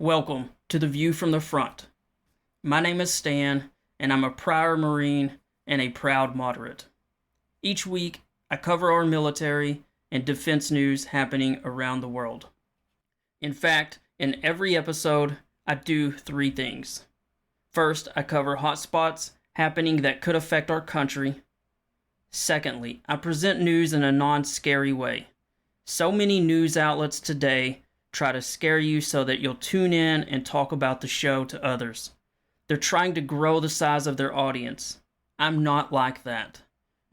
Welcome to The View from the Front. My name is Stan, and I'm a prior Marine and a proud moderate. Each week, I cover our military and defense news happening around the world. In fact, in every episode, I do three things. First, I cover hotspots happening that could affect our country. Secondly, I present news in a non-scary way. So many news outlets today try to scare you so that you'll tune in and talk about the show to others. They're trying to grow the size of their audience. I'm not like that.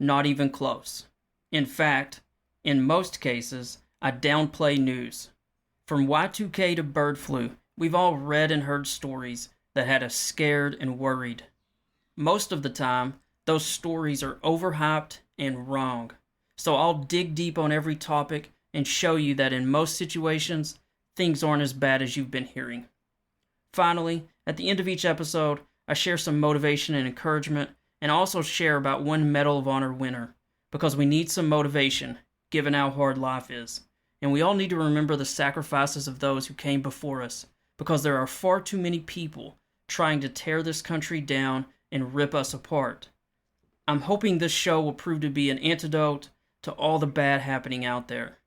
Not even close. In fact, in most cases, I downplay news. From Y2K to bird flu, we've all read and heard stories that had us scared and worried. Most of the time, those stories are overhyped and wrong. So I'll dig deep on every topic and show you that in most situations, things aren't as bad as you've been hearing. Finally, at the end of each episode, I share some motivation and encouragement, and also share about one Medal of Honor winner, because we need some motivation, given how hard life is. And we all need to remember the sacrifices of those who came before us, because there are far too many people trying to tear this country down and rip us apart. I'm hoping this show will prove to be an antidote to all the bad happening out there.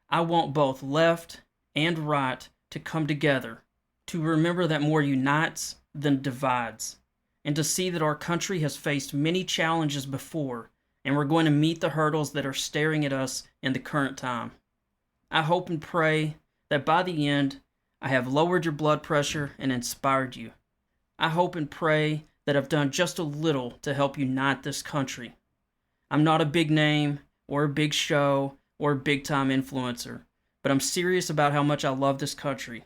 I want both left and right to come together, to remember that more unites than divides, and to see that our country has faced many challenges before, and we're going to meet the hurdles that are staring at us in the current time. I hope and pray that by the end, I have lowered your blood pressure and inspired you. I hope and pray that I've done just a little to help unite this country. I'm not a big name, or a big show, or a big-time influencer, but I'm serious about how much I love this country.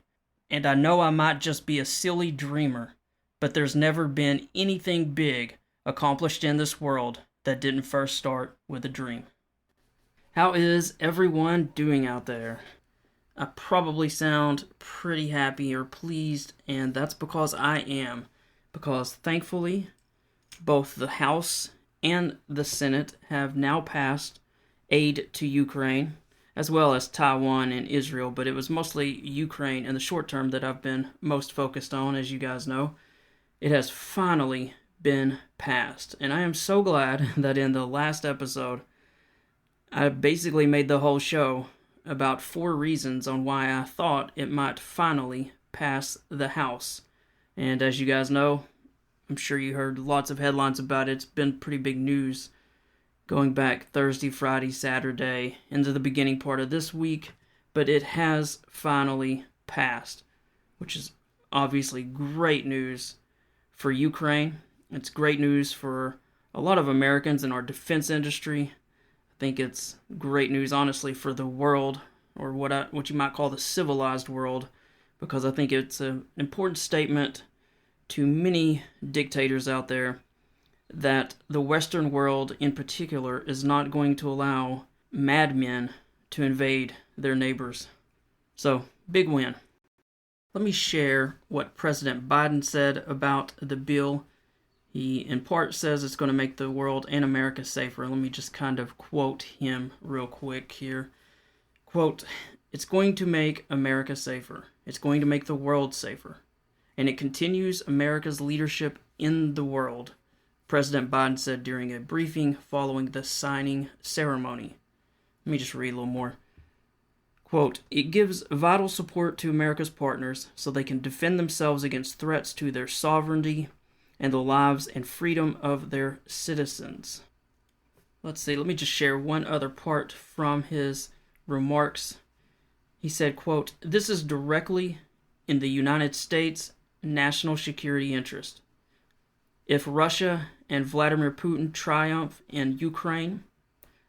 And I know I might just be a silly dreamer, but there's never been anything big accomplished in this world that didn't first start with a dream. How is everyone doing out there? I probably sound pretty happy or pleased, and that's because I am. Because thankfully, both the House and the Senate have now passed aid to Ukraine, as well as Taiwan and Israel, but it was mostly Ukraine in the short term that I've been most focused on, as you guys know. It has finally been passed, and I am so glad that in the last episode, I basically made the whole show about 4 reasons on why I thought it might finally pass the House. And as you guys know, I'm sure you heard lots of headlines about it. It's been pretty big news going back Thursday, Friday, Saturday, into the beginning part of this week, but it has finally passed, which is obviously great news for Ukraine. It's great news for a lot of Americans in our defense industry. I think it's great news, honestly, for the world, or what you might call the civilized world, because I think it's an important statement to many dictators out there that the Western world in particular is not going to allow madmen to invade their neighbors. So, big win. Let me share what President Biden said about the bill. He, in part, says it's going to make the world and America safer. Let me just kind of quote him real quick here. Quote, "It's going to make America safer. It's going to make the world safer. And it continues America's leadership in the world," President Biden said during a briefing following the signing ceremony. Let me just read a little more. Quote, "It gives vital support to America's partners so they can defend themselves against threats to their sovereignty and the lives and freedom of their citizens." Let's see, let me just share one other part from his remarks. He said, quote, "This is directly in the United States' national security interest. If Russia and Vladimir Putin triumph in Ukraine,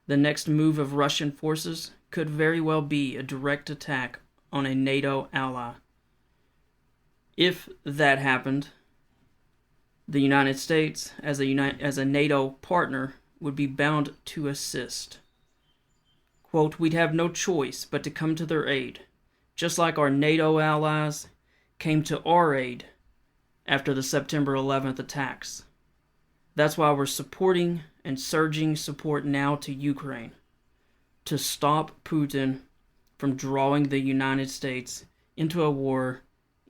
the next move of Russian forces could very well be a direct attack on a NATO ally. If that happened, the United States, as a NATO partner, would be bound to assist. Quote, "We'd have no choice but to come to their aid, just like our NATO allies came to our aid after the September 11th attacks. That's why we're supporting and surging support now to Ukraine, to stop Putin from drawing the United States into a war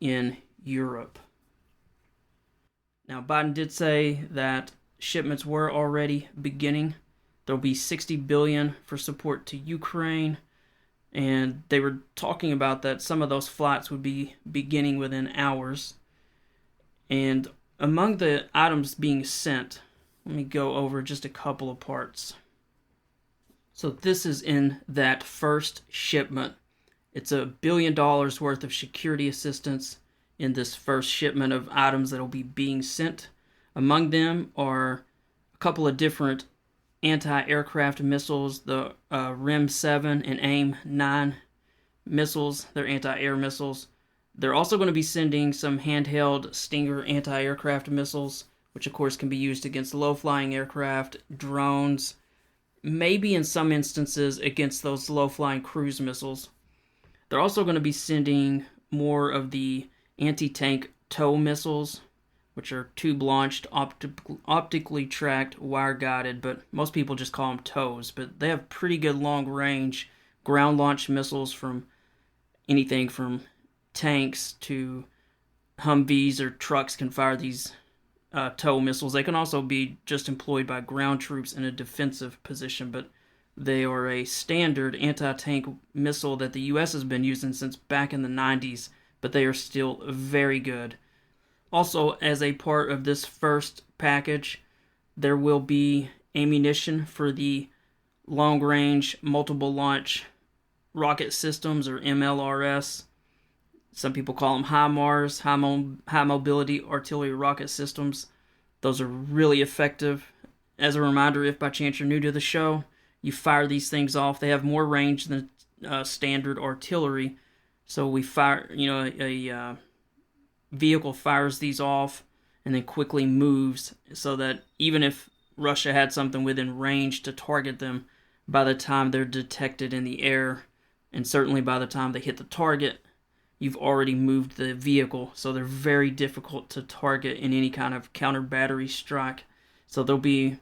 in Europe. Now, Biden did say that shipments were already beginning. There'll be $60 billion for support to Ukraine, and they were talking about that some of those flights would be beginning within hours. And among the items being sent, let me go over just a couple of parts. So this is in that first shipment. It's $1 billion worth of security assistance in this first shipment of items that will be being sent. Among them are a couple of different anti-aircraft missiles, the RIM-7 and AIM-9 missiles. They're anti-air missiles. They're also going to be sending some handheld Stinger anti-aircraft missiles, which of course can be used against low-flying aircraft, drones, maybe in some instances against those low-flying cruise missiles. They're also going to be sending more of the anti-tank tow missiles, which are tube-launched, optically tracked, wire-guided, but most people just call them tows. But they have pretty good long-range ground-launched missiles from anything from tanks to Humvees or trucks can fire these tow missiles. They can also be just employed by ground troops in a defensive position, but they are a standard anti-tank missile that the U.S. has been using since back in the 90s, but they are still very good. Also, as a part of this first package, there will be ammunition for the long-range multiple launch rocket systems, or MLRS. Some people call them HIMARS, high mobility artillery rocket systems. Those are really effective. As a reminder, if by chance you're new to the show, you fire these things off. They have more range than standard artillery. So we fire, a vehicle fires these off and then quickly moves, so that even if Russia had something within range to target them, by the time they're detected in the air, and certainly by the time they hit the target, you've already moved the vehicle. So they're very difficult to target in any kind of counter battery strike. So there'll be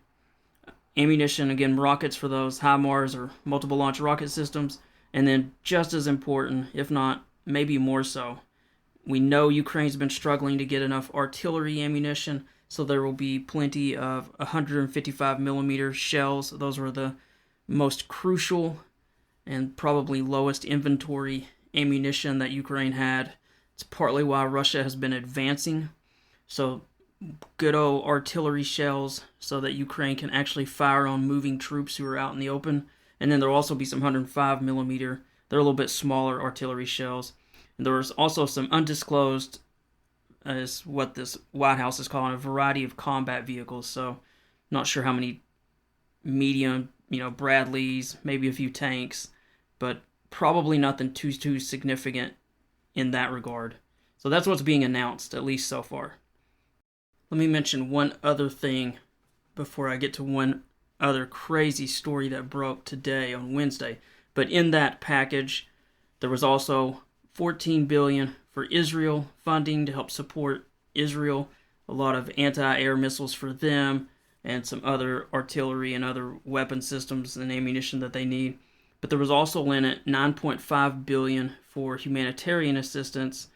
ammunition, again, rockets for those HIMARS or multiple launch rocket systems. And then just as important, if not maybe more so, we know Ukraine's been struggling to get enough artillery ammunition, so there will be plenty of 155 millimeter shells. Those were the most crucial and probably lowest inventory ammunition that Ukraine had. It's partly why Russia has been advancing. So good old artillery shells so that Ukraine can actually fire on moving troops who are out in the open. And then there will also be some 105 millimeter. They're a little bit smaller artillery shells. And there was also some undisclosed, is what this White House is calling, a variety of combat vehicles. So not sure how many medium, Bradleys, maybe a few tanks, but probably nothing too significant in that regard. So that's what's being announced, at least so far. Let me mention one other thing before I get to one other crazy story that broke today on Wednesday. But in that package, there was also $14 billion for Israel funding to help support Israel, a lot of anti-air missiles for them, and some other artillery and other weapon systems and ammunition that they need. But there was also in it $9.5 billion for humanitarian assistance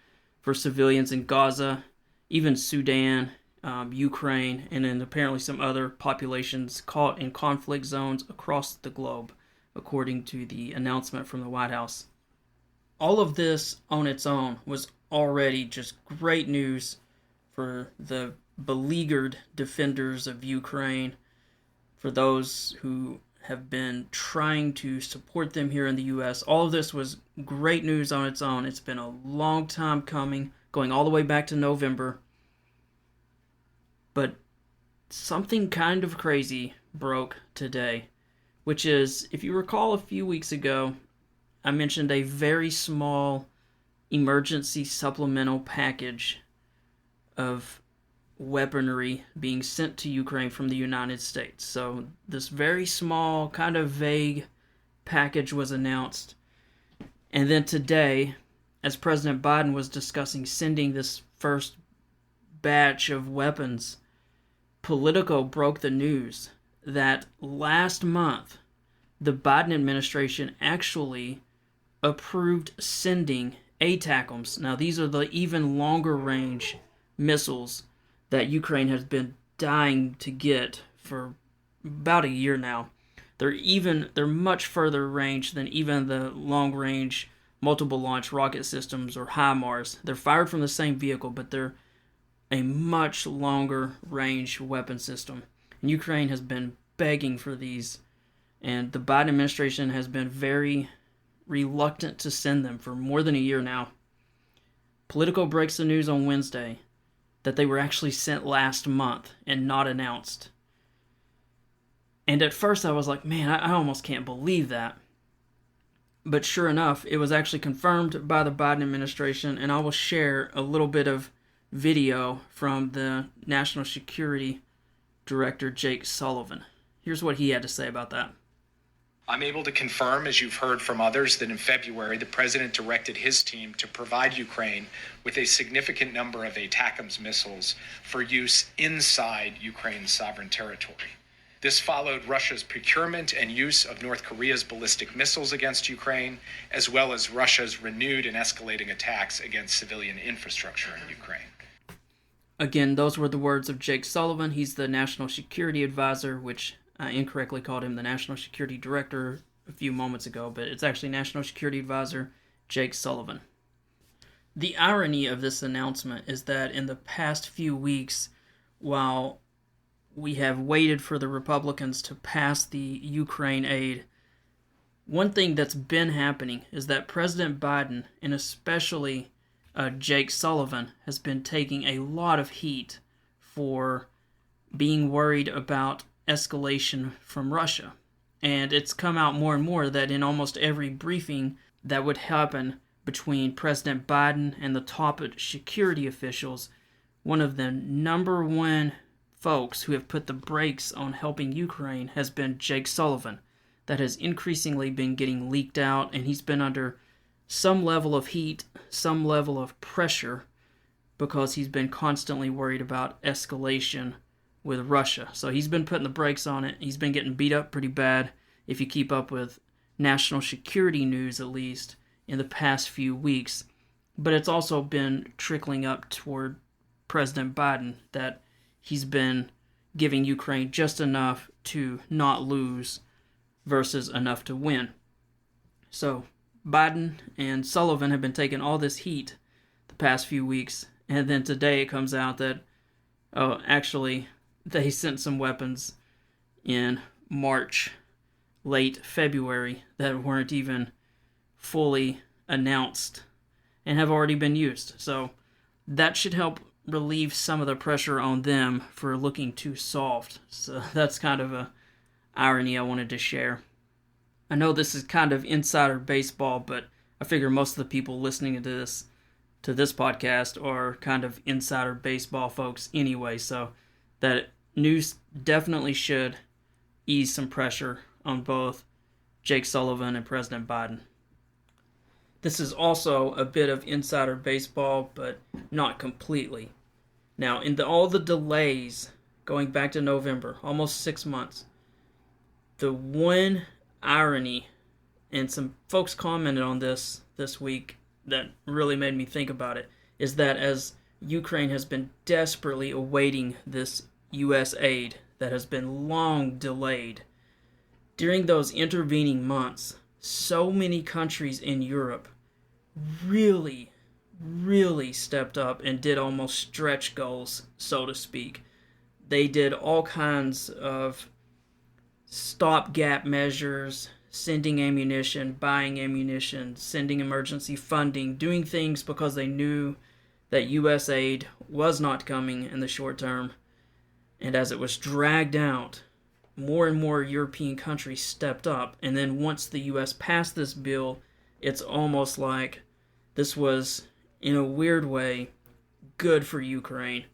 for civilians in Gaza, even Sudan, Ukraine, and then apparently some other populations caught in conflict zones across the globe, according to the announcement from the White House. All of this on its own was already just great news for the beleaguered defenders of Ukraine, for those who have been trying to support them here in the U.S. All of this was great news on its own. It's been a long time coming, going all the way back to November. But something kind of crazy broke today, which is, if you recall a few weeks ago, I mentioned a very small emergency supplemental package of weaponry being sent to Ukraine from the United States. So this very small, kind of vague package was announced. And then today, as President Biden was discussing sending this first batch of weapons, Politico broke the news that last month, the Biden administration actually approved sending ATACMS. Now, these are the even longer range missiles that Ukraine has been dying to get for about a year now. They're much further range than even the long range multiple launch rocket systems or HIMARS. They're fired from the same vehicle, but they're a much longer range weapon system. And Ukraine has been begging for these, and the Biden administration has been very reluctant to send them for more than a year now. Politico breaks the news on Wednesday that they were actually sent last month and not announced. And at first I was like, man, I almost can't believe that. But sure enough, it was actually confirmed by the Biden administration, and I will share a little bit of video from the National Security Director, Jake Sullivan. Here's what he had to say about that. I'm able to confirm, as you've heard from others, that in February, the president directed his team to provide Ukraine with a significant number of ATACMS missiles for use inside Ukraine's sovereign territory. This followed Russia's procurement and use of North Korea's ballistic missiles against Ukraine, as well as Russia's renewed and escalating attacks against civilian infrastructure in Ukraine. Again, those were the words of Jake Sullivan. He's the National Security Advisor, which I incorrectly called him the National Security Director a few moments ago, but it's actually National Security Advisor Jake Sullivan. The irony of this announcement is that in the past few weeks, while we have waited for the Republicans to pass the Ukraine aid, one thing that's been happening is that President Biden, and especially Jake Sullivan, has been taking a lot of heat for being worried about escalation from Russia. And it's come out more and more that in almost every briefing that would happen between President Biden and the top security officials, one of the number one folks who have put the brakes on helping Ukraine has been Jake Sullivan. That has increasingly been getting leaked out, and he's been under some level of heat, some level of pressure, because he's been constantly worried about escalation with Russia. So he's been putting the brakes on it. He's been getting beat up pretty bad, if you keep up with national security news at least, in the past few weeks. But it's also been trickling up toward President Biden that he's been giving Ukraine just enough to not lose versus enough to win. So Biden and Sullivan have been taking all this heat the past few weeks, and then today it comes out that, actually, they sent some weapons in March, late February, that weren't even fully announced and have already been used. So that should help relieve some of the pressure on them for looking too soft. So that's kind of a irony I wanted to share. I know this is kind of insider baseball, but I figure most of the people listening to this podcast are kind of insider baseball folks anyway, so that news definitely should ease some pressure on both Jake Sullivan and President Biden. This is also a bit of insider baseball, but not completely. Now, in all the delays going back to November, almost 6 months, the one irony, and some folks commented on this week that really made me think about it, is that as Ukraine has been desperately awaiting this U.S. aid that has been long delayed, during those intervening months, so many countries in Europe really stepped up and did almost stretch goals, so to speak. They did all kinds of stopgap measures, sending ammunition, buying ammunition, sending emergency funding, doing things because they knew that U.S. aid was not coming in the short term. And as it was dragged out, more and more European countries stepped up. And then once the U.S. passed this bill, it's almost like this was, in a weird way, good for Ukraine,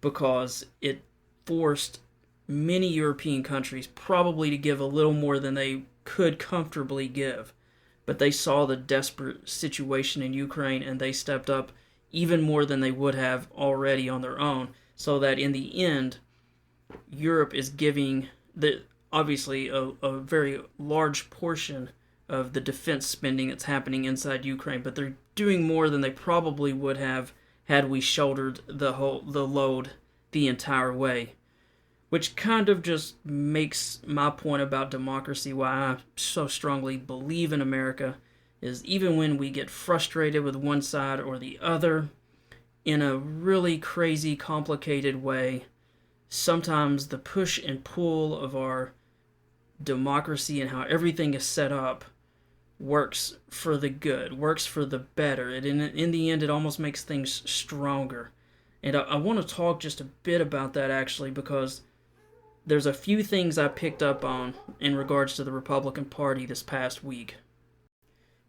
because it forced many European countries probably to give a little more than they could comfortably give. But they saw the desperate situation in Ukraine, and they stepped up even more than they would have already on their own, so that in the end, Europe is giving obviously a very large portion of the defense spending that's happening inside Ukraine, but they're doing more than they probably would have had we shouldered the load the entire way. Which kind of just makes my point about democracy, why I so strongly believe in America, is even when we get frustrated with one side or the other in a really crazy, complicated way, sometimes the push and pull of our democracy and how everything is set up works for the good, works for the better. In the end, it almost makes things stronger. And I want to talk just a bit about that, actually, because there's a few things I picked up on in regards to the Republican Party this past week.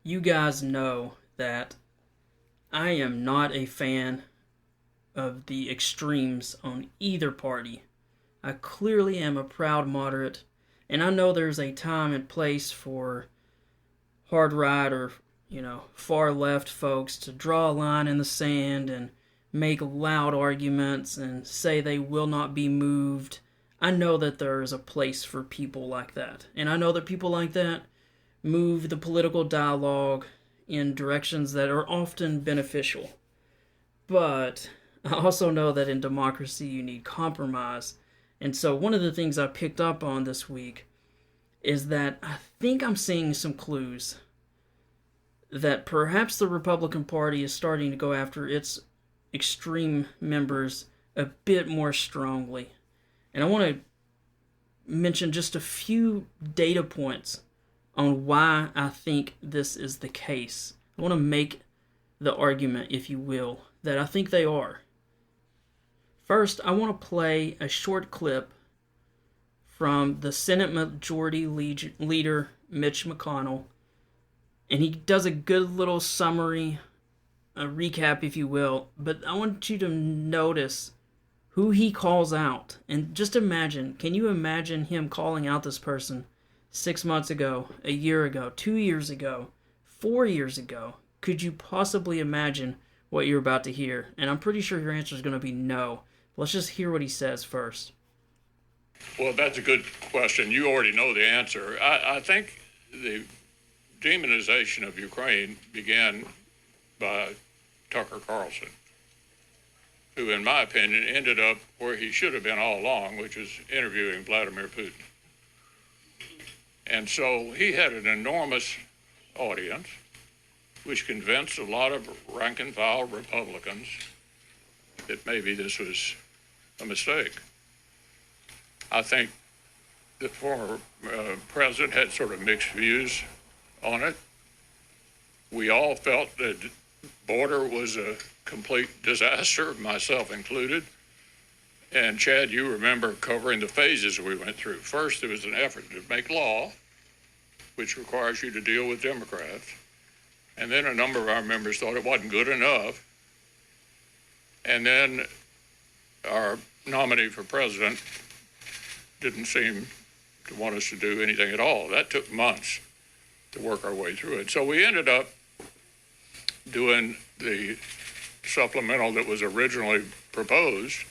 You guys know that I am not a fan of the extremes on either party. I clearly am a proud moderate, and I know there's a time and place for hard right or, far left folks to draw a line in the sand and make loud arguments and say they will not be moved. I know that there is a place for people like that. And I know that people like that move the political dialogue in directions that are often beneficial. But I also know that in democracy you need compromise. And so one of the things I picked up on this week is that I think I'm seeing some clues that perhaps the Republican Party is starting to go after its extreme members a bit more strongly. And I want to mention just a few data points on why I think this is the case. I want to make the argument, if you will, that I think they are. First, I want to play a short clip from the Senate Majority Leader Mitch McConnell, and he does a good little summary, a recap, if you will, but I want you to notice who he calls out. And just imagine, can you imagine him calling out this person 6 months ago, a year ago, 2 years ago, 4 years ago? Could you possibly imagine what you're about to hear? And I'm pretty sure your answer is going to be no. Let's just hear what he says first. Well, that's a good question. You already know the answer. I think the demonization of Ukraine began by Tucker Carlson, who, in my opinion, ended up where he should have been all along, which is interviewing Vladimir Putin. And so he had an enormous audience, which convinced a lot of rank-and-file Republicans that maybe this was a mistake. I think the former president had sort of mixed views on it. We all felt that the border was a complete disaster, myself included. And Chad, you remember covering the phases we went through. First, there was an effort to make law, which requires you to deal with Democrats. And then a number of our members thought it wasn't good enough. And then our nominee for president didn't seem to want us to do anything at all. That took months to work our way through it. So we ended up doing the supplemental that was originally proposed,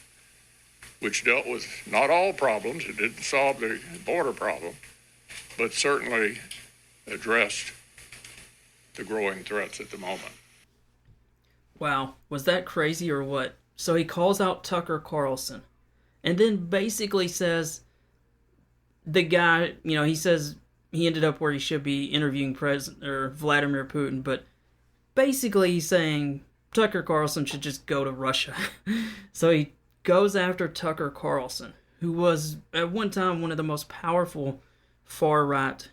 which dealt with not all problems. It didn't solve the border problem, but certainly addressed the growing threats at the moment. Wow, was that crazy or what? So he calls out Tucker Carlson and then basically says the guy, he says he ended up where he should be interviewing Vladimir Putin, but basically he's saying Tucker Carlson should just go to Russia. So he goes after Tucker Carlson, who was at one time one of the most powerful far-right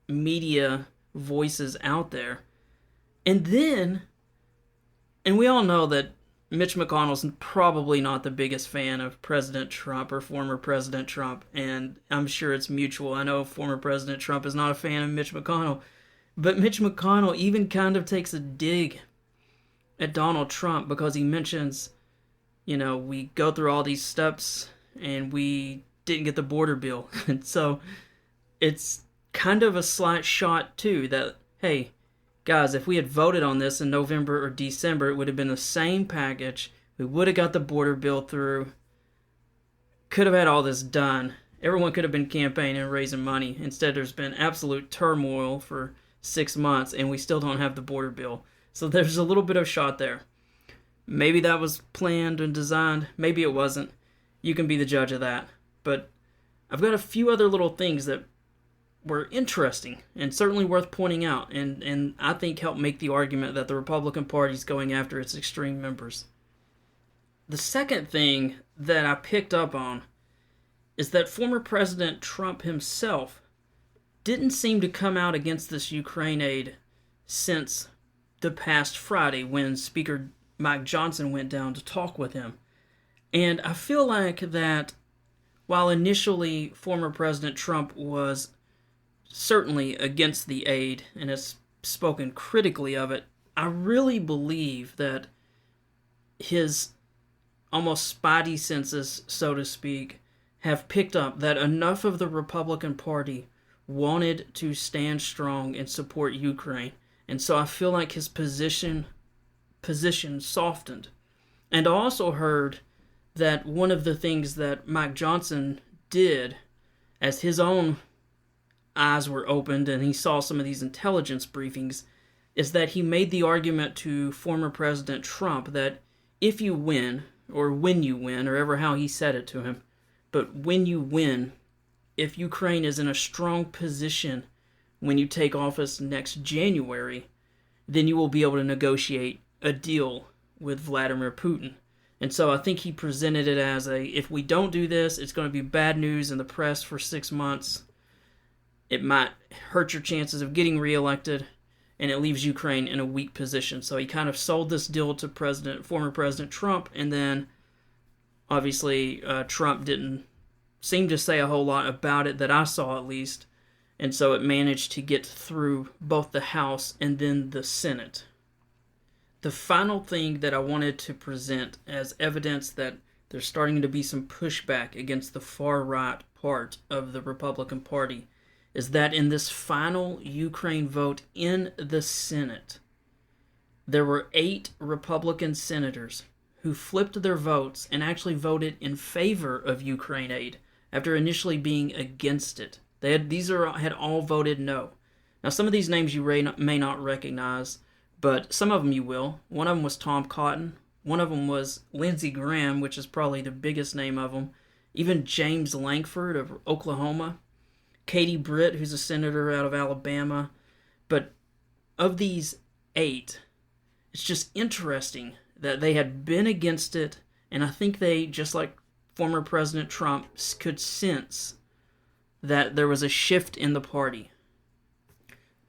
media voices out there. And we all know that Mitch McConnell's probably not the biggest fan of President Trump or former President Trump, and I'm sure it's mutual. I know former President Trump is not a fan of Mitch McConnell, but Mitch McConnell even kind of takes a dig at Donald Trump because he mentions, we go through all these steps and we didn't get the border bill. And so it's kind of a slight shot, too, that, hey, guys, if we had voted on this in November or December, it would have been the same package. We would have got the border bill through, could have had all this done, Everyone could have been campaigning and raising money. Instead, there's been absolute turmoil for 6 months, and we still don't have the border bill. So there's a little bit of shot there. Maybe that was planned and designed. Maybe it wasn't. You can be the judge of that. But I've got a few other little things that were interesting and certainly worth pointing out, and I think help make the argument that the Republican Party is going after its extreme members. The second thing that I picked up on is that former President Trump himself didn't seem to come out against this Ukraine aid since the past Friday when Speaker Mike Johnson went down to talk with him. And I feel like that while initially former President Trump was certainly against the aid and has spoken critically of it, I really believe that his almost spidey senses, so to speak, have picked up that enough of the Republican Party wanted to stand strong and support Ukraine. And so I feel like his position softened. And I also heard that one of the things that Mike Johnson did as his own eyes were opened and he saw some of these intelligence briefings is that he made the argument to former President Trump that if you win, or when you win, or ever how he said it to him, but when you win, if Ukraine is in a strong position when you take office next January, then you will be able to negotiate a deal with Vladimir Putin. And so I think he presented it as if we don't do this, it's going to be bad news in the press for 6 months. It might hurt your chances of getting reelected, and it leaves Ukraine in a weak position. So he kind of sold this deal to former President Trump, and then obviously Trump didn't seem to say a whole lot about it that I saw at least, and so it managed to get through both the House and then the Senate. The final thing that I wanted to present as evidence that there's starting to be some pushback against the far-right part of the Republican Party is that in this final Ukraine vote in the Senate, there were 8 Republican senators who flipped their votes and actually voted in favor of Ukraine aid after initially being against it. Had all voted no. Now, some of these names you may not recognize, but some of them you will. One of them was Tom Cotton. One of them was Lindsey Graham, which is probably the biggest name of them. Even James Lankford of Oklahoma. Katie Britt, who's a senator out of Alabama. But of these 8, it's just interesting that they had been against it, and I think they, just like former President Trump, could sense that there was a shift in the party.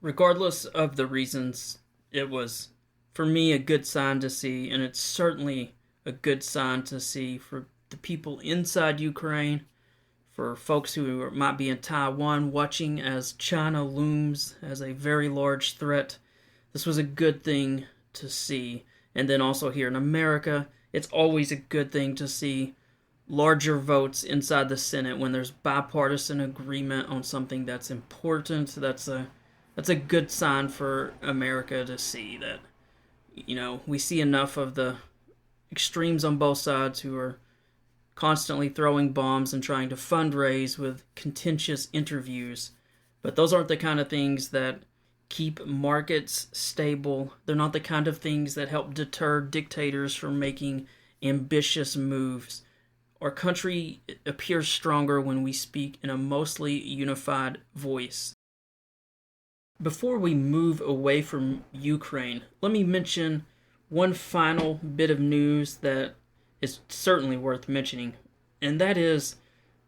Regardless of the reasons, it was, for me, a good sign to see, and it's certainly a good sign to see for the people inside Ukraine, for folks who might be in Taiwan watching as China looms as a very large threat. This was a good thing to see. And then also here in America, it's always a good thing to see larger votes inside the Senate when there's bipartisan agreement on something that's important. That's a good sign for America to see that, we see enough of the extremes on both sides who are constantly throwing bombs and trying to fundraise with contentious interviews. But those aren't the kind of things that keep markets stable. They're not the kind of things that help deter dictators from making ambitious moves. Our country appears stronger when we speak in a mostly unified voice. Before we move away from Ukraine, let me mention one final bit of news that is certainly worth mentioning, and that is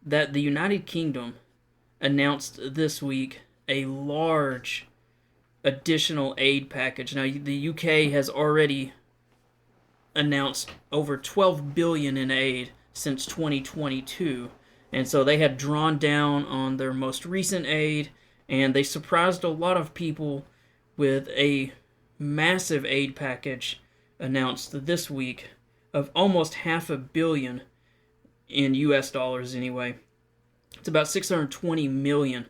that the United Kingdom announced this week a large additional aid package. Now, the UK has already announced over $12 billion in aid since 2022, and so they had drawn down on their most recent aid, and they surprised a lot of people with a massive aid package announced this week of almost $500 million in US dollars anyway. It's about $620 million,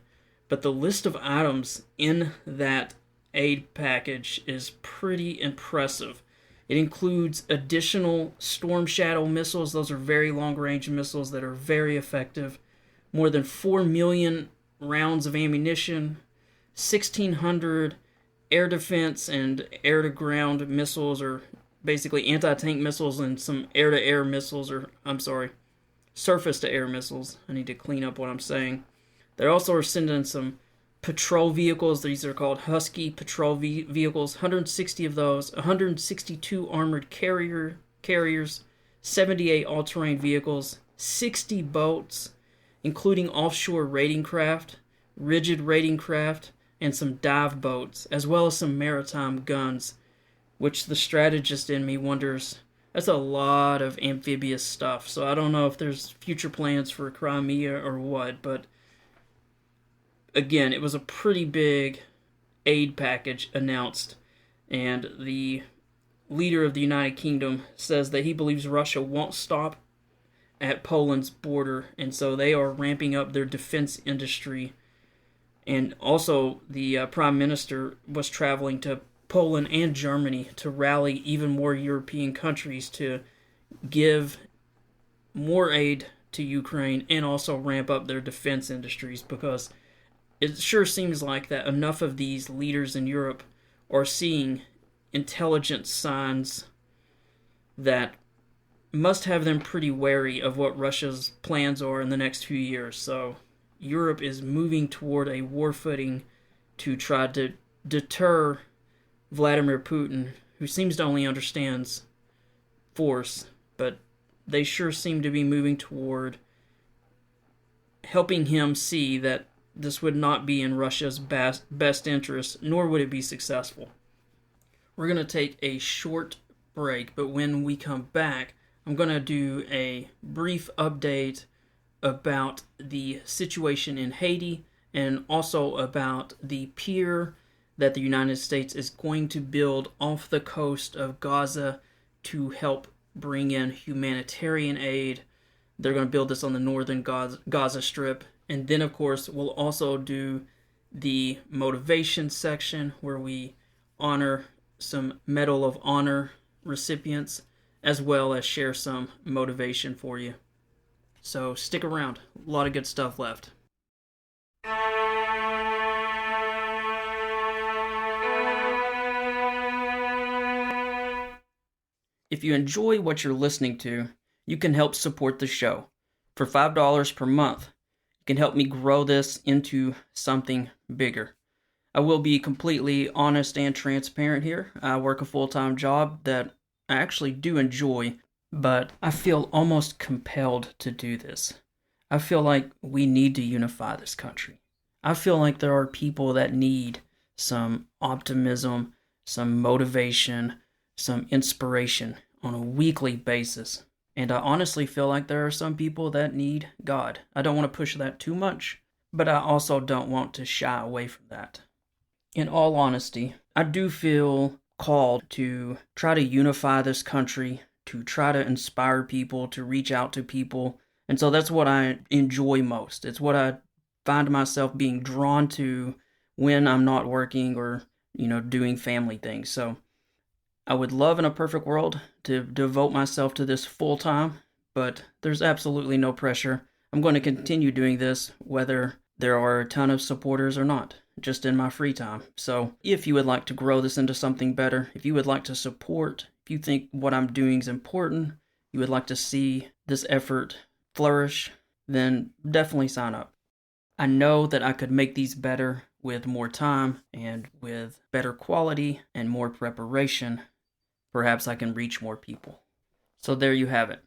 but the list of items in that aid package is pretty impressive. It includes additional Storm Shadow missiles. Those are very long-range missiles that are very effective. more than 4 million rounds of ammunition, 1,600 air defense and air-to-ground missiles, or basically anti-tank missiles, and some air-to-air missiles, surface-to-air missiles. I need to clean up what I'm saying. They also are sending some patrol vehicles. These are called Husky patrol vehicles. 160 of those, 162 armored carriers, 78 all-terrain vehicles, 60 boats, including offshore raiding craft, rigid raiding craft, and some dive boats, as well as some maritime guns, which the strategist in me wonders, that's a lot of amphibious stuff. So I don't know if there's future plans for Crimea or what, but again, it was a pretty big aid package announced, and the leader of the United Kingdom says that he believes Russia won't stop at Poland's border, and so they are ramping up their defense industry. And also, the Prime Minister was traveling to Poland and Germany to rally even more European countries to give more aid to Ukraine and also ramp up their defense industries, because it sure seems like that enough of these leaders in Europe are seeing intelligence signs that must have them pretty wary of what Russia's plans are in the next few years. So Europe is moving toward a war footing to try to deter Vladimir Putin, who seems to only understands force, but they sure seem to be moving toward helping him see that this would not be in Russia's best interest, nor would it be successful. We're going to take a short break, but when we come back, I'm going to do a brief update about the situation in Haiti and also about the pier that the United States is going to build off the coast of Gaza to help bring in humanitarian aid. They're going to build this on the northern Gaza Strip. And then, of course, we'll also do the motivation section where we honor some Medal of Honor recipients, as well as share some motivation for you. So stick around. A lot of good stuff left. If you enjoy what you're listening to, you can help support the show. For $5 per month, you can help me grow this into something bigger. I will be completely honest and transparent here. I work a full-time job that I actually do enjoy, but I feel almost compelled to do this. I feel like we need to unify this country. I feel like there are people that need some optimism, some motivation, some inspiration on a weekly basis. And I honestly feel like there are some people that need God. I don't want to push that too much, but I also don't want to shy away from that. In all honesty, I do feel called to try to unify this country, to try to inspire people, to reach out to people. And so that's what I enjoy most. It's what I find myself being drawn to when I'm not working or, doing family things. So I would love in a perfect world to devote myself to this full time, but there's absolutely no pressure. I'm going to continue doing this whether there are a ton of supporters or not, just in my free time. So if you would like to grow this into something better, if you would like to support, if you think what I'm doing is important, you would like to see this effort flourish, then definitely sign up. I know that I could make these better with more time and with better quality and more preparation. Perhaps I can reach more people. So there you have it.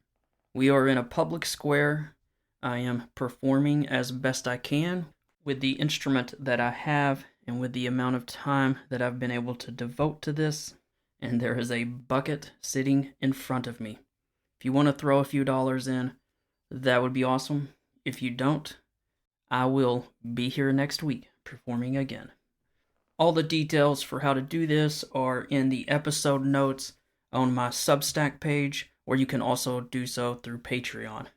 We are in a public square. I am performing as best I can with the instrument that I have and with the amount of time that I've been able to devote to this. And there is a bucket sitting in front of me. If you want to throw a few dollars in, that would be awesome. If you don't, I will be here next week performing again. All the details for how to do this are in the episode notes on my Substack page, or you can also do so through Patreon.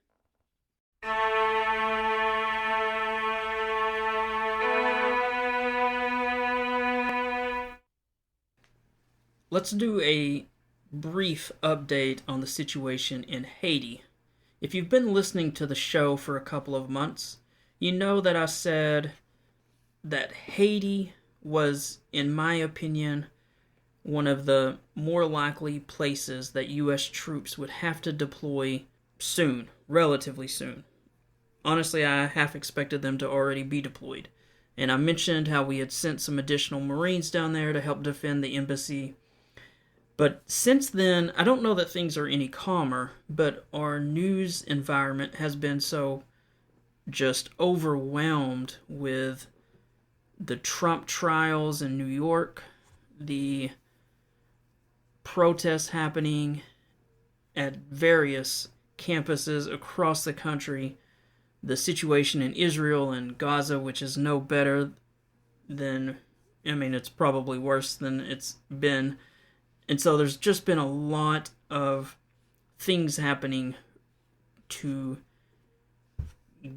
Let's do a brief update on the situation in Haiti. If you've been listening to the show for a couple of months, You know that I said that Haiti was, in my opinion, one of the more likely places that U.S. troops would have to deploy soon, relatively soon. Honestly, I half expected them to already be deployed. And I mentioned how we had sent some additional Marines down there to help defend the embassy. But since then, I don't know that things are any calmer, but our news environment has been so just overwhelmed with the Trump trials in New York, the protests happening at various campuses across the country, the situation in Israel and Gaza, which is no better than, it's probably worse than it's been. And so there's just been a lot of things happening to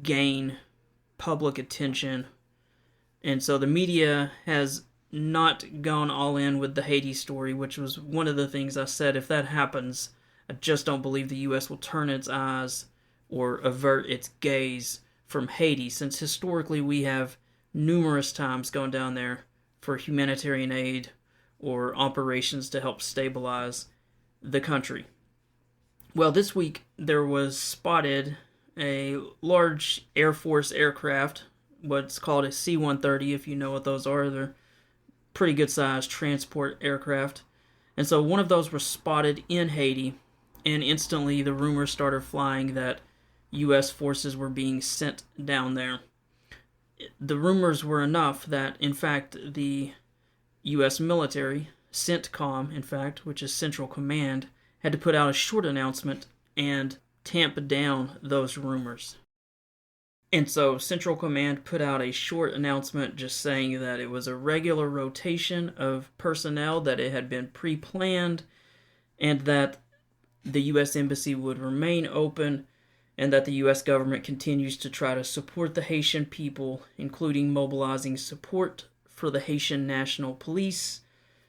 gain public attention. And so the media has not gone all in with the Haiti story, which was one of the things I said. If that happens, I just don't believe the U.S. will turn its eyes or avert its gaze from Haiti, since historically we have numerous times gone down there for humanitarian aid or operations to help stabilize the country. Well, this week there was spotted a large Air Force aircraft, what's called a C-130, if you know what those are. They're pretty good sized transport aircraft. And so one of those was spotted in Haiti, and instantly the rumors started flying that U.S. forces were being sent down there. The rumors were enough that, in fact, the U.S. military, CENTCOM, in fact, which is Central Command, had to put out a short announcement and tamp down those rumors. And so Central Command put out a short announcement just saying that it was a regular rotation of personnel, that it had been pre-planned, and that the U.S. Embassy would remain open, and that the U.S. government continues to try to support the Haitian people, including mobilizing support for the Haitian National Police,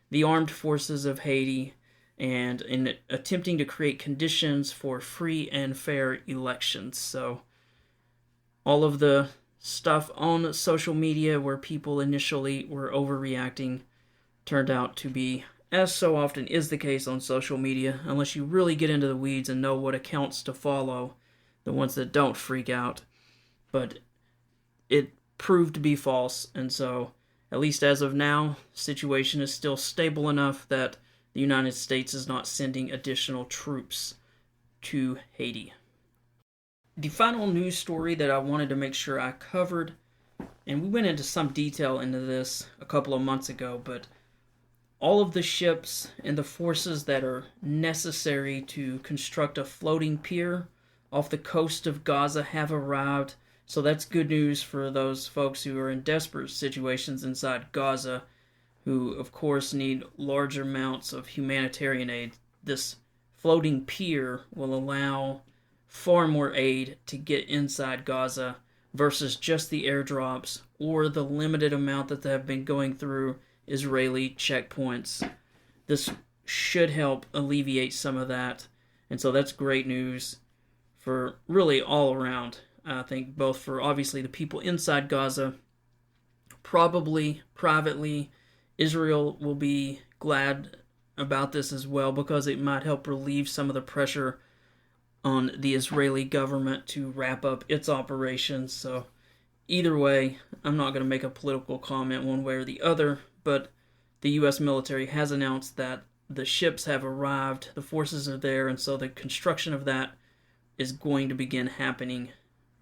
the armed forces of Haiti, and in attempting to create conditions for free and fair elections. So all of the stuff on social media where people initially were overreacting turned out to be, as so often is the case on social media, unless you really get into the weeds and know what accounts to follow, the ones that don't freak out. But it proved to be false, and so, at least as of now, the situation is still stable enough that the United States is not sending additional troops to Haiti. The final news story that I wanted to make sure I covered, and we went into some detail into this a couple of months ago, but all of the ships and the forces that are necessary to construct a floating pier off the coast of Gaza have arrived. So that's good news for those folks who are in desperate situations inside Gaza, who of course need large amounts of humanitarian aid. This floating pier will allow far more aid to get inside Gaza versus just the airdrops or the limited amount that have been going through Israeli checkpoints. This should help alleviate some of that, and so that's great news for really all around. I think both for obviously the people inside Gaza, probably privately, Israel will be glad about this as well, because it might help relieve some of the pressure on the Israeli government to wrap up its operations. So either way, I'm not going to make a political comment one way or the other, but the U.S. military has announced that the ships have arrived, the forces are there, and so the construction of that is going to begin happening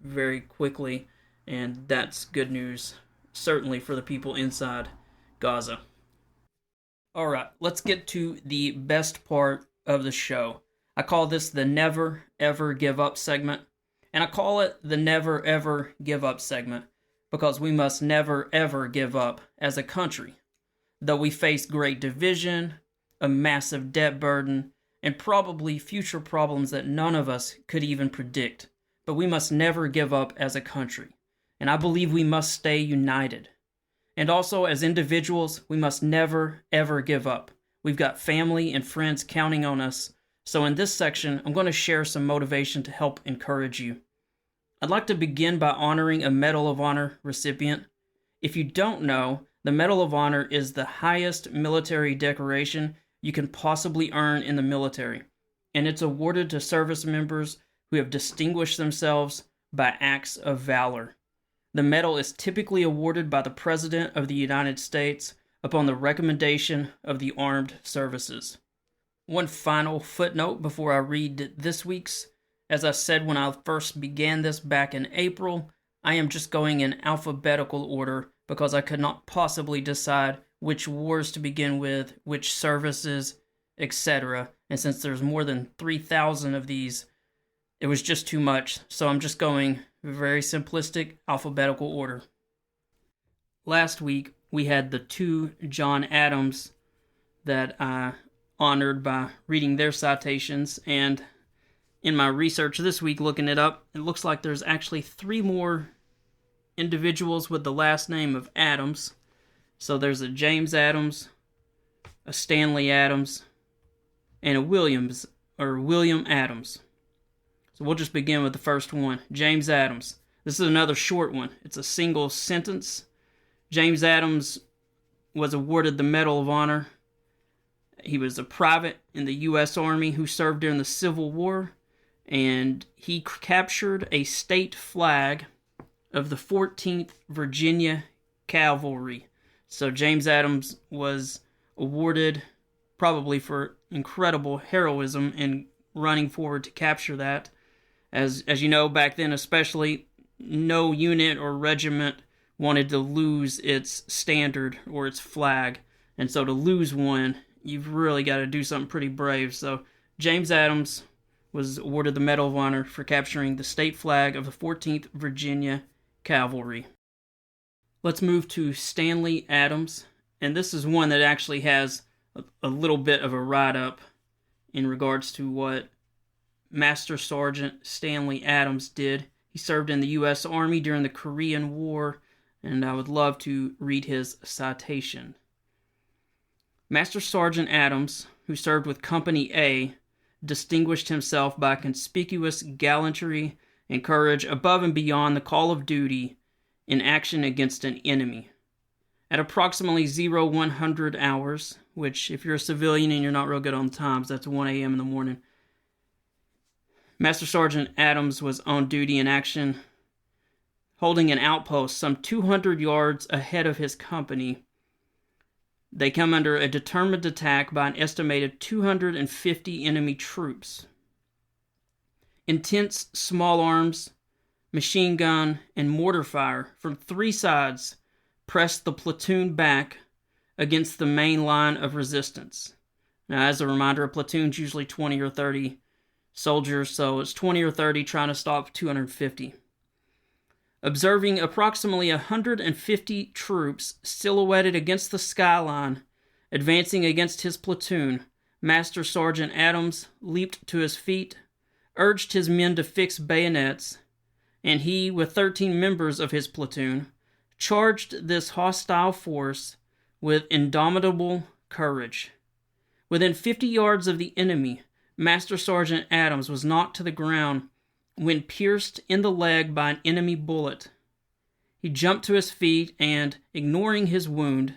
very quickly, and that's good news, certainly for the people inside Gaza. Alright, let's get to the best part of the show. I call this the Never Ever Give Up segment, and I call it the Never Ever Give Up segment because we must never ever give up as a country. Though we face great division, a massive debt burden, and probably future problems that none of us could even predict. But we must never give up as a country. And I believe we must stay united. And also, as individuals, we must never, ever give up. We've got family and friends counting on us. So in this section, I'm going to share some motivation to help encourage you. I'd like to begin by honoring a Medal of Honor recipient. If you don't know, the Medal of Honor is the highest military decoration you can possibly earn in the military, and it's awarded to service members who have distinguished themselves by acts of valor. The medal is typically awarded by the President of the United States upon the recommendation of the armed services. One final footnote before I read this week's. As I said when I first began this back in April, I am just going in alphabetical order because I could not possibly decide which wars to begin with, which services, etc. And since there's more than 3,000 of these, it was just too much. So I'm just going very simplistic alphabetical order. Last week, we had the 2 John Adams that I honored by reading their citations, and in my research this week looking it up, it looks like there's actually 3 more individuals with the last name of Adams. So there's a James Adams, a Stanley Adams, and a William Adams. So we'll just begin with the first one, James Adams. This is another short one. It's a single sentence. James Adams was awarded the Medal of Honor. He was a private in the U.S. Army who served during the Civil War, and he captured a state flag of the 14th Virginia Cavalry. So James Adams was awarded probably for incredible heroism in running forward to capture that. As you know, back then especially, no unit or regiment wanted to lose its standard or its flag. And so to lose one, you've really got to do something pretty brave. So James Adams was awarded the Medal of Honor for capturing the state flag of the 14th Virginia Cavalry. Let's move to Stanley Adams, and this is one that actually has a little bit of a write-up in regards to what Master Sergeant Stanley Adams did. He served in the U.S. Army during the Korean War, and I would love to read his citation. Master Sergeant Adams, who served with Company A, distinguished himself by conspicuous gallantry and courage above and beyond the call of duty in action against an enemy. At approximately 0100 hours, which if you're a civilian and you're not real good on times, that's 1 a.m. in the morning, Master Sergeant Adams was on duty in action, holding an outpost some 200 yards ahead of his company. They come under a determined attack by an estimated 250 enemy troops. Intense small arms, machine gun, and mortar fire from 3 sides pressed the platoon back against the main line of resistance. Now, as a reminder, a platoon's usually 20 or 30 soldiers, so it's 20 or 30 trying to stop 250. Observing approximately 150 troops silhouetted against the skyline, advancing against his platoon, Master Sergeant Adams leaped to his feet, urged his men to fix bayonets, and he, with 13 members of his platoon, charged this hostile force with indomitable courage. Within 50 yards of the enemy, Master Sergeant Adams was knocked to the ground when pierced in the leg by an enemy bullet. He jumped to his feet and, ignoring his wound,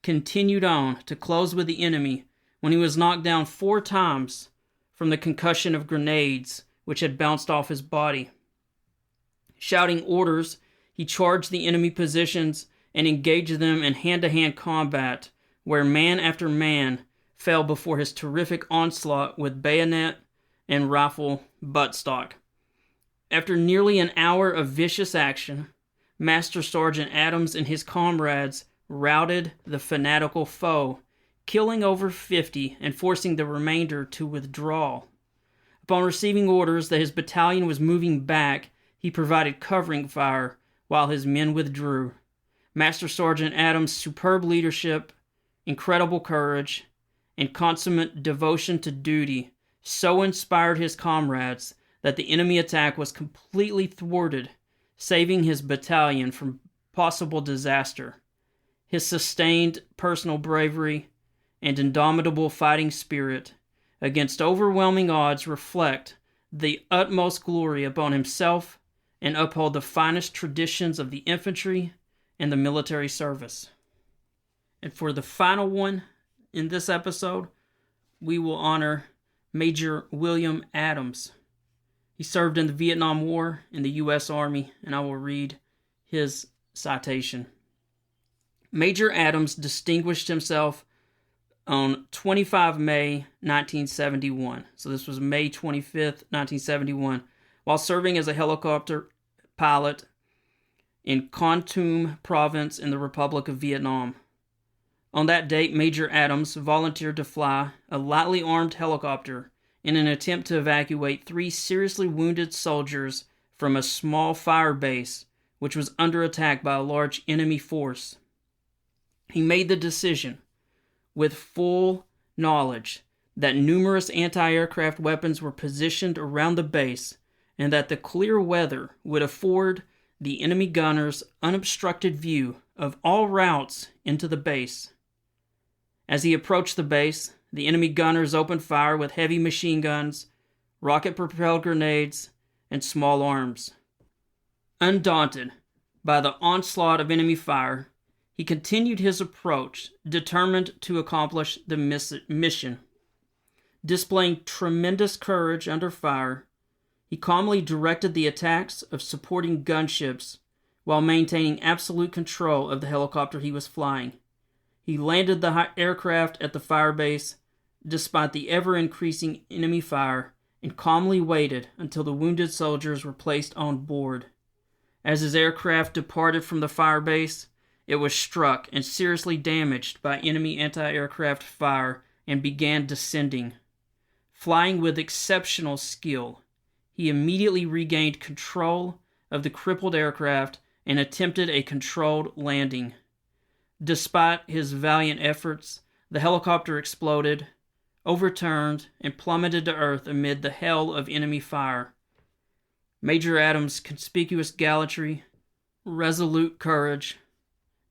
continued on to close with the enemy when he was knocked down 4 times from the concussion of grenades which had bounced off his body. Shouting orders, he charged the enemy positions and engaged them in hand-to-hand combat, where man after man fell before his terrific onslaught with bayonet and rifle buttstock. After nearly an hour of vicious action, Master Sergeant Adams and his comrades routed the fanatical foe, killing over 50 and forcing the remainder to withdraw. Upon receiving orders that his battalion was moving back, he provided covering fire while his men withdrew. Master Sergeant Adams' superb leadership, incredible courage, and consummate devotion to duty so inspired his comrades that the enemy attack was completely thwarted, saving his battalion from possible disaster. His sustained personal bravery and indomitable fighting spirit against overwhelming odds reflect the utmost glory upon himself and uphold the finest traditions of the infantry and the military service. And for the final one in this episode, we will honor Major William Adams. He served in the Vietnam War in the U.S. Army, and I will read his citation. Major Adams distinguished himself on 25 May 1971. So this was May 25th, 1971, while serving as a helicopter pilot in Con Tum province in the Republic of Vietnam. On that date, Major Adams volunteered to fly a lightly armed helicopter in an attempt to evacuate 3 seriously wounded soldiers from a small fire base which was under attack by a large enemy force. He made the decision with full knowledge that numerous anti-aircraft weapons were positioned around the base and that the clear weather would afford the enemy gunners unobstructed view of all routes into the base. As he approached the base, the enemy gunners opened fire with heavy machine guns, rocket-propelled grenades, and small arms. Undaunted by the onslaught of enemy fire, he continued his approach, determined to accomplish the mission. Displaying tremendous courage under fire, he calmly directed the attacks of supporting gunships while maintaining absolute control of the helicopter he was flying. He landed the aircraft at the fire base despite the ever-increasing enemy fire and calmly waited until the wounded soldiers were placed on board. As his aircraft departed from the fire base, it was struck and seriously damaged by enemy anti-aircraft fire and began descending. Flying with exceptional skill, he immediately regained control of the crippled aircraft and attempted a controlled landing. Despite his valiant efforts, the helicopter exploded, overturned, and plummeted to earth amid the hell of enemy fire. Major Adams' conspicuous gallantry, resolute courage,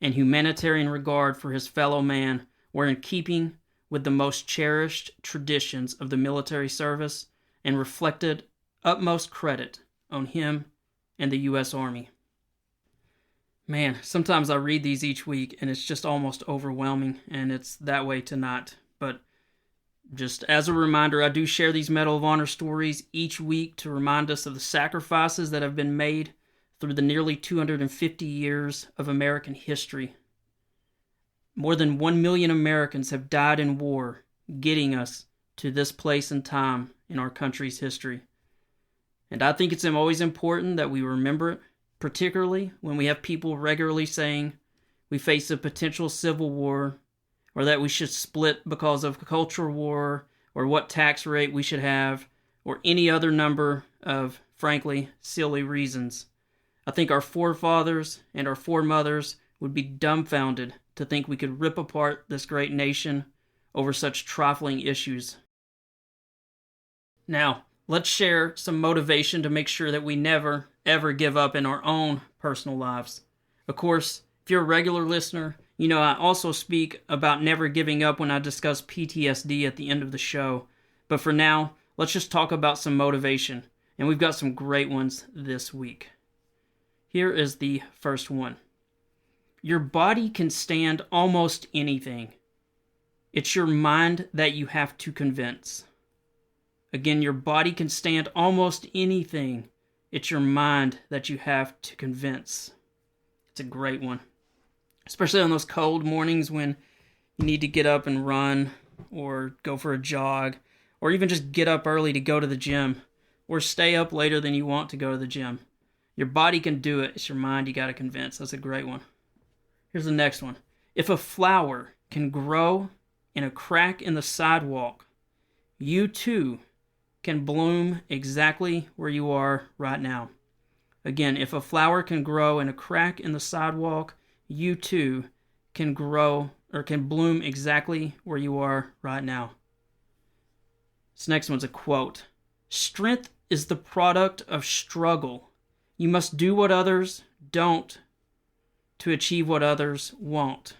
and humanitarian regard for his fellow man were in keeping with the most cherished traditions of the military service and reflected utmost credit on him and the U.S. Army. Man, sometimes I read these each week and it's just almost overwhelming, and it's that way tonight. But just as a reminder, I do share these Medal of Honor stories each week to remind us of the sacrifices that have been made through the nearly 250 years of American history. More than 1 million Americans have died in war, getting us to this place and time in our country's history. And I think it's always important that we remember it, particularly when we have people regularly saying we face a potential civil war, or that we should split because of a cultural war, or what tax rate we should have, or any other number of, frankly, silly reasons. I think our forefathers and our foremothers would be dumbfounded to think we could rip apart this great nation over such trifling issues. Now, let's share some motivation to make sure that we never, ever give up in our own personal lives. Of course, if you're a regular listener, you know I also speak about never giving up when I discuss PTSD at the end of the show. But for now, let's just talk about some motivation. And we've got some great ones this week. Here is the first one. Your body can stand almost anything. It's your mind that you have to convince. Again, your body can stand almost anything. It's your mind that you have to convince. It's a great one. Especially on those cold mornings when you need to get up and run, or go for a jog, or even just get up early to go to the gym, or stay up later than you want to go to the gym. Your body can do it. It's your mind you got to convince. That's a great one. Here's the next one. If a flower can grow in a crack in the sidewalk, you too can bloom exactly where you are right now. Again, if a flower can grow in a crack in the sidewalk, you too can grow or can bloom exactly where you are right now. This next one's a quote. Strength is the product of struggle. You must do what others don't to achieve what others won't.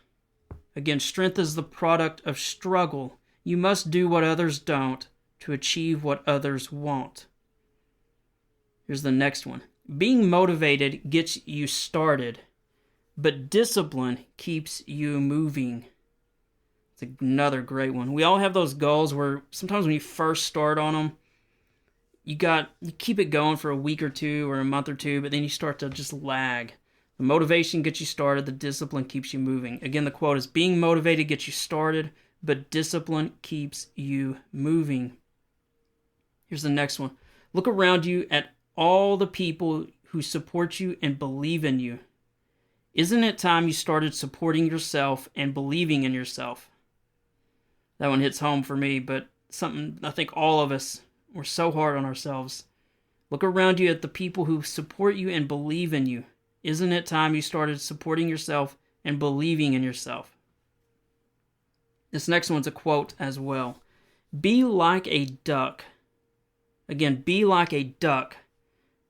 Again, strength is the product of struggle. You must do what others don't to achieve what others won't. Here's the next one. Being motivated gets you started, but discipline keeps you moving. It's another great one. We all have those goals where sometimes when you first start on them, you keep it going for a week or two or a month or two, but then you start to just lag. The motivation gets you started, the discipline keeps you moving. Again, the quote is, being motivated gets you started, but discipline keeps you moving. Here's the next one. Look around you at all the people who support you and believe in you. Isn't it time you started supporting yourself and believing in yourself? That one hits home for me, but something I think all of us, we're so hard on ourselves. Look around you at the people who support you and believe in you. Isn't it time you started supporting yourself and believing in yourself? This next one's a quote as well. Be like a duck. Again, be like a duck,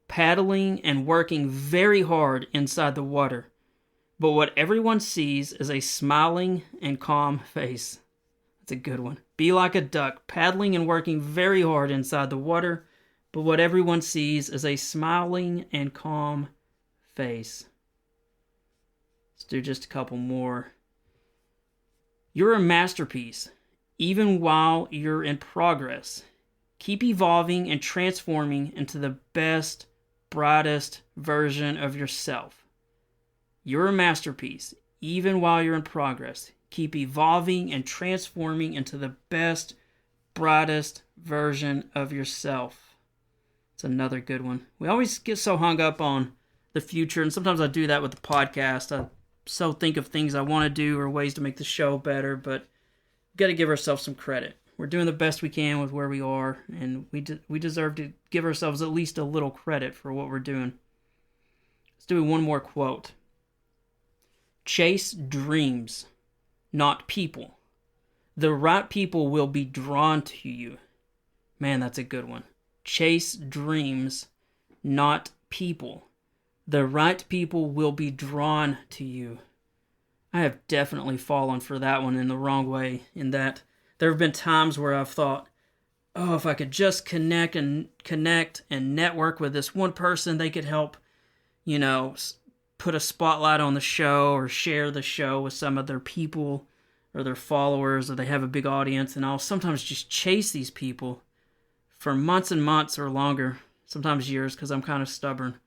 paddling and working very hard inside the water. But what everyone sees is a smiling and calm face. That's a good one. Be like a duck, paddling and working very hard inside the water. But what everyone sees is a smiling and calm face. Let's do just a couple more. You're a masterpiece, even while you're in progress. Keep evolving and transforming into the best, brightest version of yourself. You're a masterpiece, even while you're in progress. Keep evolving and transforming into the best, brightest version of yourself. It's another good one. We always get so hung up on the future, and sometimes I do that with the podcast. I so think of things I want to do or ways to make the show better, but we've got to give ourselves some credit. We're doing the best we can with where we are, and we deserve to give ourselves at least a little credit for what we're doing. Let's do one more quote. Chase dreams, not people. The right people will be drawn to you. Man, that's a good one. Chase dreams, not people. The right people will be drawn to you. I have definitely fallen for that one in the wrong way, in that there have been times where I've thought, oh, if I could just connect and network with this one person, they could help, put a spotlight on the show or share the show with some of their people or their followers, or they have a big audience, and I'll sometimes just chase these people for months and months or longer, sometimes years, because I'm kind of stubborn.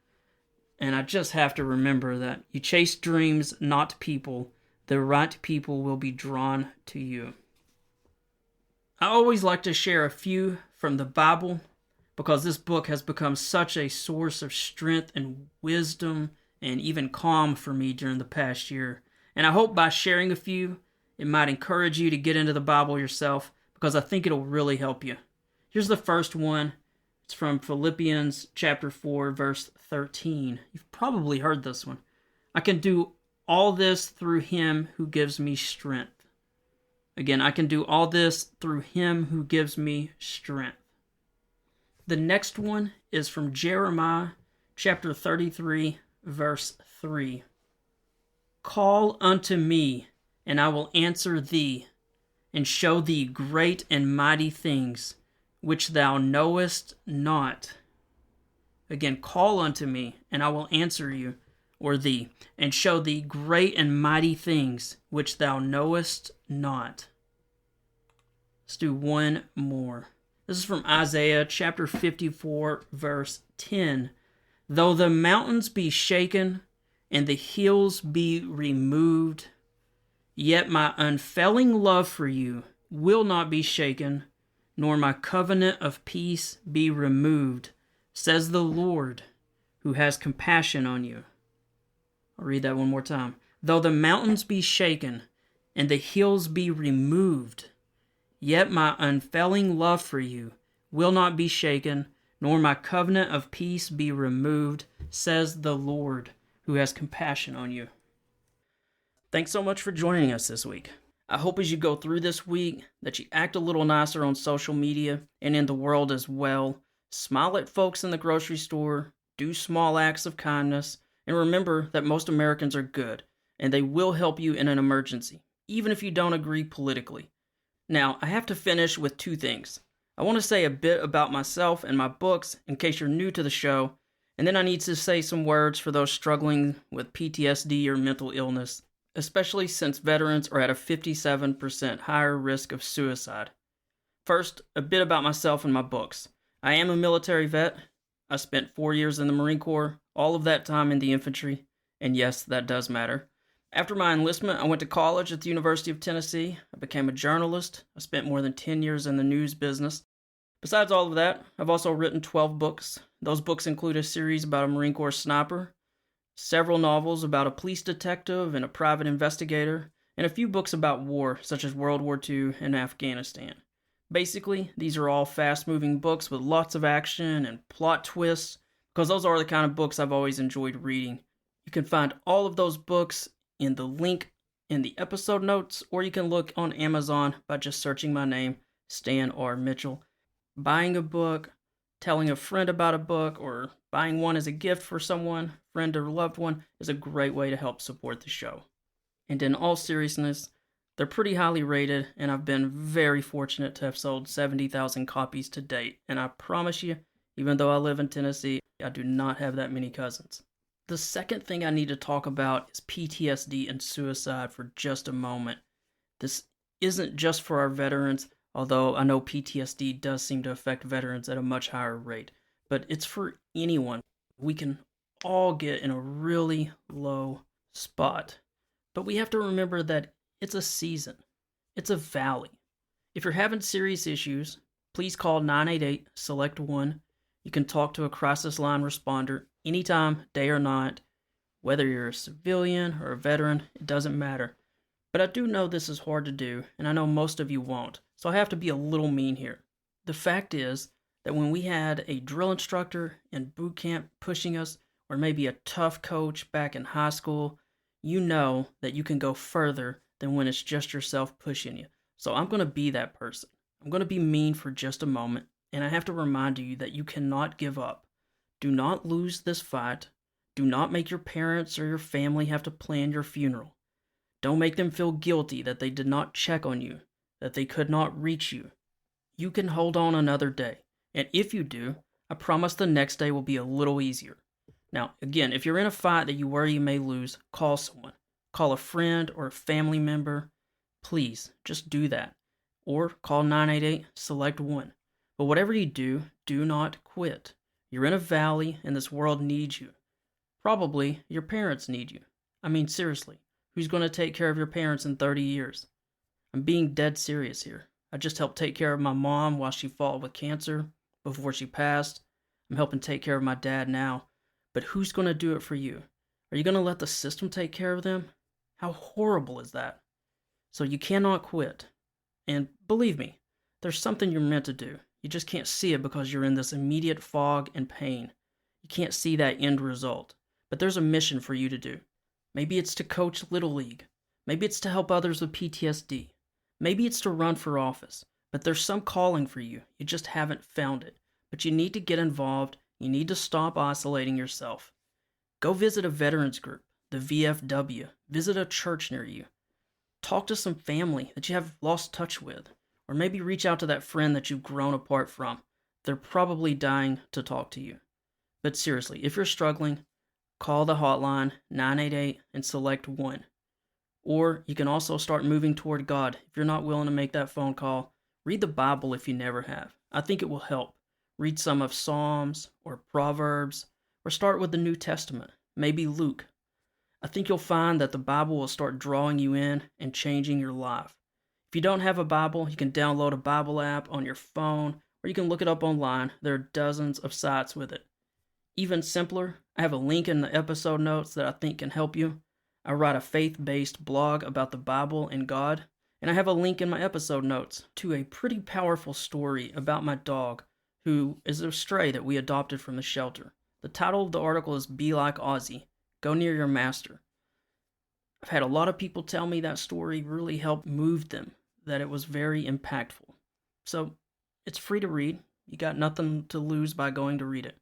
And I just have to remember that you chase dreams, not people. The right people will be drawn to you. I always like to share a few from the Bible because this book has become such a source of strength and wisdom and even calm for me during the past year. And I hope by sharing a few, it might encourage you to get into the Bible yourself, because I think it'll really help you. Here's the first one. It's from Philippians chapter 4, verse 13. You've probably heard this one. I can do all this through him who gives me strength. Again, I can do all this through him who gives me strength. The next one is from Jeremiah chapter 33, verse 3. Call unto me, and I will answer thee, and show thee great and mighty things, which thou knowest not. Again, call unto me, and I will answer you, or thee, and show thee great and mighty things, which thou knowest not. Let's do one more. This is from Isaiah chapter 54, verse 10. Though the mountains be shaken, and the hills be removed, yet my unfailing love for you will not be shaken, nor my covenant of peace be removed, says the Lord, who has compassion on you. I'll read that one more time. Though the mountains be shaken, and the hills be removed, yet my unfailing love for you will not be shaken, nor my covenant of peace be removed, says the Lord, who has compassion on you. Thanks so much for joining us this week. I hope as you go through this week that you act a little nicer on social media and in the world as well. Smile at folks in the grocery store, do small acts of kindness, and remember that most Americans are good, and they will help you in an emergency, even if you don't agree politically. Now, I have to finish with two things. I want to say a bit about myself and my books in case you're new to the show, And then I need to say some words for those struggling with PTSD or mental illness, especially since veterans are at a 57% higher risk of suicide. First, a bit about myself and my books. I am a military vet. I spent 4 years in the Marine Corps, all of that time in the infantry, and yes, that does matter. After my enlistment, I went to college at the University of Tennessee. I became a journalist. I spent more than 10 years in the news business. Besides all of that, I've also written 12 books. Those books include a series about a Marine Corps sniper, several novels about a police detective and a private investigator, and a few books about war, such as World War II and Afghanistan. Basically, these are all fast-moving books with lots of action and plot twists, because those are the kind of books I've always enjoyed reading. You can find all of those books in the link in the episode notes, or you can look on Amazon by just searching my name, Stan R. Mitchell. Buying a book, telling a friend about a book, or buying one as a gift for someone, friend or loved one, is a great way to help support the show. And in all seriousness, they're pretty highly rated, and I've been very fortunate to have sold 70,000 copies to date. And I promise you, even though I live in Tennessee, I do not have that many cousins. The second thing I need to talk about is PTSD and suicide for just a moment. This isn't just for our veterans, although I know PTSD does seem to affect veterans at a much higher rate, but it's for anyone. We can all get in a really low spot, but we have to remember that it's a season. It's a valley. If you're having serious issues, please call 988, select 1. You can talk to a crisis line responder anytime, day or night. Whether you're a civilian or a veteran, it doesn't matter. But I do know this is hard to do, and I know most of you won't. So I have to be a little mean here. The fact is that when we had a drill instructor in boot camp pushing us, or maybe a tough coach back in high school, you know that you can go further than when it's just yourself pushing you. So I'm going to be that person. I'm going to be mean for just a moment, and I have to remind you that you cannot give up. Do not lose this fight. Do not make your parents or your family have to plan your funeral. Don't make them feel guilty that they did not check on you, that they could not reach you. You can hold on another day, and if you do, I promise the next day will be a little easier. Now, again, if you're in a fight that you worry you may lose, call someone. Call a friend or a family member. Please, just do that. Or call 988, select 1. But whatever you do, do not quit. You're in a valley, and this world needs you. Probably your parents need you. I mean, seriously, who's going to take care of your parents in 30 years? I'm being dead serious here. I just helped take care of my mom while she fought with cancer before she passed. I'm helping take care of my dad now. But who's going to do it for you? Are you going to let the system take care of them? How horrible is that? So you cannot quit. And believe me, there's something you're meant to do. You just can't see it because you're in this immediate fog and pain. You can't see that end result. But there's a mission for you to do. Maybe it's to coach Little League. Maybe it's to help others with PTSD. Maybe it's to run for office. But there's some calling for you. You just haven't found it. But you need to get involved. You need to stop isolating yourself. Go visit a veterans group, the VFW. Visit a church near you. Talk to some family that you have lost touch with. Or maybe reach out to that friend that you've grown apart from. They're probably dying to talk to you. But seriously, if you're struggling, call the hotline 988 and select 1. Or you can also start moving toward God. If you're not willing to make that phone call, read the Bible if you never have. I think it will help. Read some of Psalms or Proverbs, or start with the New Testament, maybe Luke. I think you'll find that the Bible will start drawing you in and changing your life. If you don't have a Bible, you can download a Bible app on your phone, or you can look it up online. There are dozens of sites with it. Even simpler, I have a link in the episode notes that I think can help you. I write a faith-based blog about the Bible and God, and I have a link in my episode notes to a pretty powerful story about my dog, who is a stray that we adopted from the shelter. The title of the article is Be Like Ozzy, Go Near Your Master. I've had a lot of people tell me that story really helped move them, that it was very impactful. So, it's free to read. You got nothing to lose by going to read it.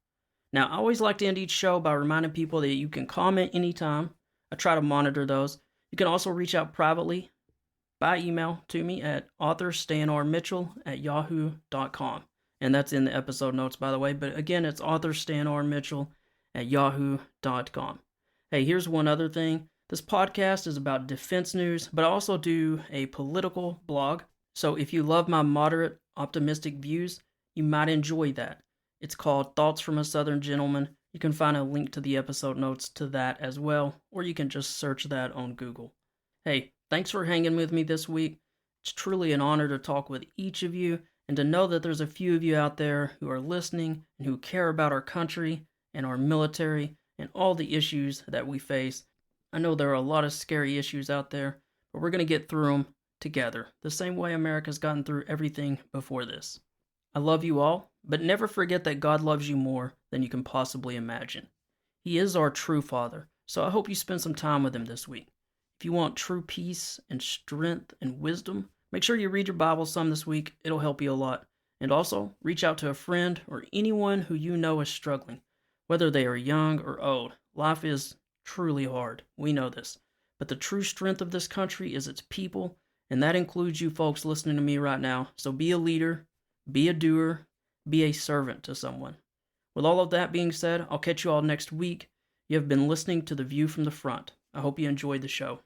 Now, I always like to end each show by reminding people that you can comment anytime. I try to monitor those. You can also reach out privately by email to me at authorstanrmitchell@yahoo.com. And that's in the episode notes, by the way. But again, it's authorstanrmitchell yahoo.com. Hey, here's one other thing. This podcast is about defense news, but I also do a political blog. So if you love my moderate, optimistic views, you might enjoy that. It's called Thoughts from a Southern Gentleman. You can find a link to the episode notes to that as well, or you can just search that on Google. Hey, thanks for hanging with me this week. It's truly an honor to talk with each of you and to know that there's a few of you out there who are listening and who care about our country and our military and all the issues that we face. I know there are a lot of scary issues out there, but we're going to get through them together, the same way America's gotten through everything before this. I love you all, but never forget that God loves you more than you can possibly imagine. He is our true Father, so I hope you spend some time with Him this week. If you want true peace and strength and wisdom, make sure you read your Bible some this week. It'll help you a lot. And also, reach out to a friend or anyone who you know is struggling. Whether they are young or old, life is truly hard. We know this. But the true strength of this country is its people, and that includes you folks listening to me right now. So be a leader, be a doer, be a servant to someone. With all of that being said, I'll catch you all next week. You have been listening to The View from the Front. I hope you enjoyed the show.